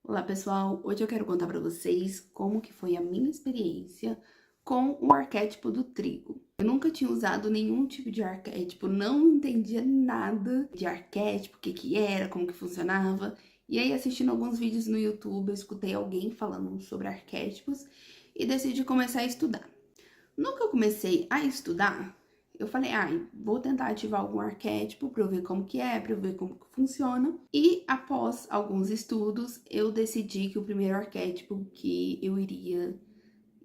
Olá pessoal, hoje eu quero contar para vocês como que foi a minha experiência com o arquétipo do trigo. Eu nunca tinha usado nenhum tipo de arquétipo, não entendia nada de arquétipo, o que que era, como que funcionava. E aí assistindo alguns vídeos no YouTube, eu escutei alguém falando sobre arquétipos e decidi começar a estudar. No que eu comecei a estudar, eu falei, vou tentar ativar algum arquétipo para eu ver como que é, para eu ver como que funciona. E após alguns estudos, eu decidi que o primeiro arquétipo que eu iria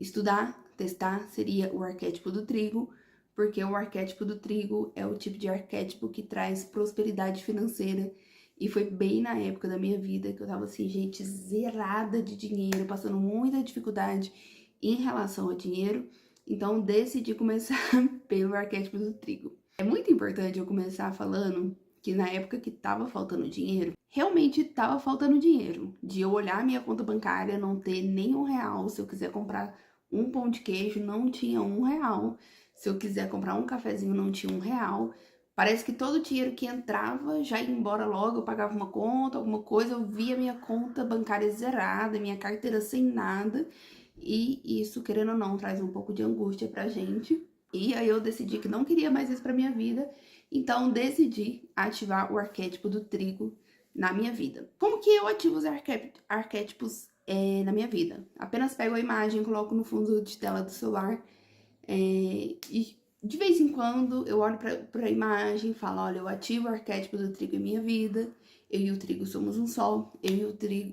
estudar, testar, seria o arquétipo do trigo, porque o arquétipo do trigo é o tipo de arquétipo que traz prosperidade financeira. E foi bem na época da minha vida que eu tava assim, gente, zerada de dinheiro, passando muita dificuldade em relação ao dinheiro. Então, decidi começar pelo arquétipo do trigo. É muito importante eu começar falando que na época que tava faltando dinheiro, realmente tava faltando dinheiro. De eu olhar minha conta bancária, não ter nem R$ 1. Se eu quiser comprar um pão de queijo, não tinha R$ 1. Se eu quiser comprar um cafezinho, não tinha R$ 1. Parece que todo o dinheiro que entrava já ia embora logo, eu pagava uma conta, alguma coisa, eu via minha conta bancária zerada, minha carteira sem nada. E isso, querendo ou não, traz um pouco de angústia pra gente. E aí eu decidi que não queria mais isso pra minha vida, então decidi ativar o arquétipo do trigo na minha vida. Como que eu ativo os arquétipos na minha vida? Apenas pego a imagem, coloco no fundo de tela do celular e de vez em quando eu olho pra imagem e falo, olha, eu ativo o arquétipo do trigo em minha vida, eu e o trigo somos um só,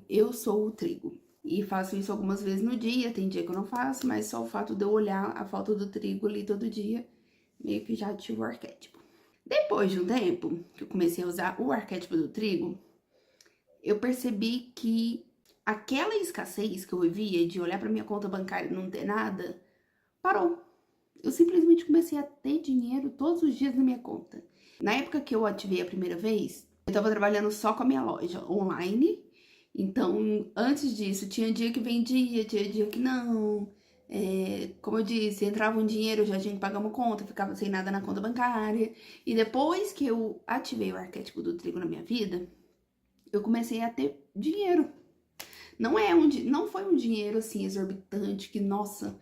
eu sou o trigo. E faço isso algumas vezes no dia, tem dia que eu não faço, mas só o fato de eu olhar a foto do trigo ali todo dia, meio que já ativo o arquétipo. Depois de um tempo que eu comecei a usar o arquétipo do trigo, eu percebi que aquela escassez que eu vivia de olhar pra minha conta bancária e não ter nada, parou. Eu simplesmente comecei a ter dinheiro todos os dias na minha conta. Na época que eu ativei a primeira vez, eu tava trabalhando só com a minha loja online. Então, antes disso, tinha dia que vendia, tinha dia que não. Como eu disse, entrava um dinheiro, eu já tinha que pagar uma conta, ficava sem nada na conta bancária. E depois que eu ativei o arquétipo do trigo na minha vida, eu comecei a ter dinheiro. Não foi um dinheiro assim exorbitante que, nossa,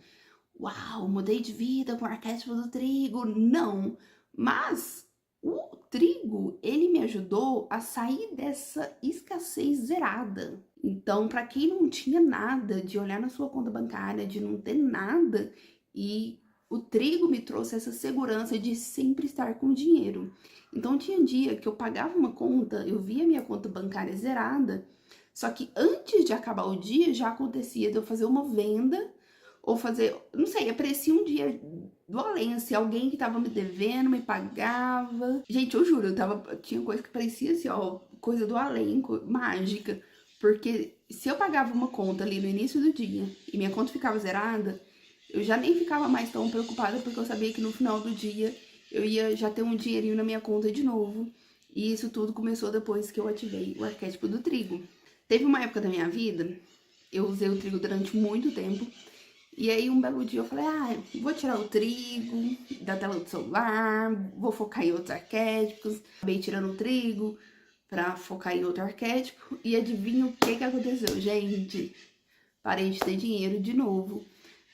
uau, mudei de vida com o arquétipo do trigo. Não, mas o trigo, ele me ajudou a sair dessa escassez zerada. Então, para quem não tinha nada, de olhar na sua conta bancária, de não ter nada, e o trigo me trouxe essa segurança de sempre estar com dinheiro. Então, tinha dia que eu pagava uma conta, eu via minha conta bancária zerada, só que antes de acabar o dia, já acontecia de eu fazer uma venda ou fazer, não sei, aparecia um dia do além, assim, alguém que tava me devendo, me pagava. Gente, eu juro, tinha coisa que parecia assim, ó, coisa do além, mágica. Porque se eu pagava uma conta ali no início do dia e minha conta ficava zerada, eu já nem ficava mais tão preocupada, porque eu sabia que no final do dia eu ia já ter um dinheirinho na minha conta de novo. E isso tudo começou depois que eu ativei o arquétipo do trigo. Teve uma época da minha vida, eu usei o trigo durante muito tempo, e aí um belo dia eu falei, vou tirar o trigo da tela do celular, vou focar em outros arquétipos. Acabei tirando o trigo pra focar em outro arquétipo. E adivinha o que aconteceu, gente? Parei de ter dinheiro de novo.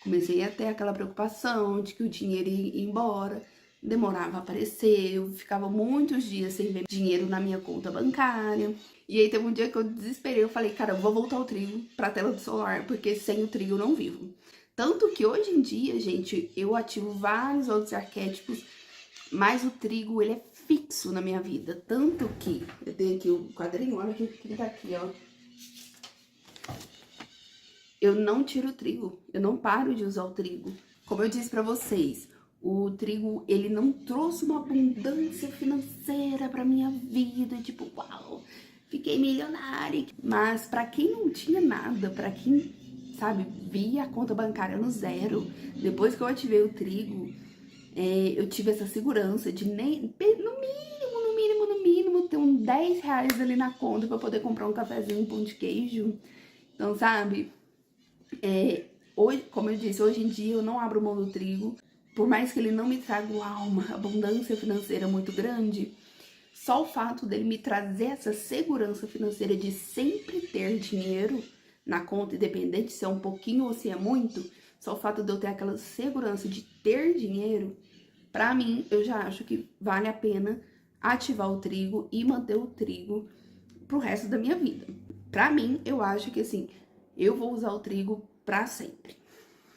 Comecei a ter aquela preocupação de que o dinheiro ia embora, demorava a aparecer, eu ficava muitos dias sem ver dinheiro na minha conta bancária. E aí teve um dia que eu desesperei, eu falei, cara, eu vou voltar o trigo pra tela do celular, porque sem o trigo eu não vivo. Tanto que hoje em dia, gente, eu ativo vários outros arquétipos, mas o trigo, ele é fixo na minha vida. Tanto que, eu tenho aqui o quadrinho, olha que tá aqui, ó. Eu não tiro o trigo, eu não paro de usar o trigo. Como eu disse pra vocês, o trigo, ele não trouxe uma abundância financeira pra minha vida, tipo, uau, fiquei milionária. Mas pra quem não tinha nada, pra quem, sabe, via a conta bancária no zero, depois que eu ativei o trigo, eu tive essa segurança de nem, no mínimo, ter uns R$ 10 ali na conta pra poder comprar um cafezinho, um pão de queijo. Então, sabe, hoje, como eu disse, hoje em dia eu não abro mão do trigo, por mais que ele não me traga uma abundância financeira muito grande, Só o fato dele me trazer essa segurança financeira de sempre ter dinheiro na conta, independente se é um pouquinho ou se é muito, só o fato de eu ter aquela segurança de ter dinheiro, pra mim, eu já acho que vale a pena ativar o trigo e manter o trigo pro resto da minha vida. Pra mim, eu acho que assim, eu vou usar o trigo pra sempre.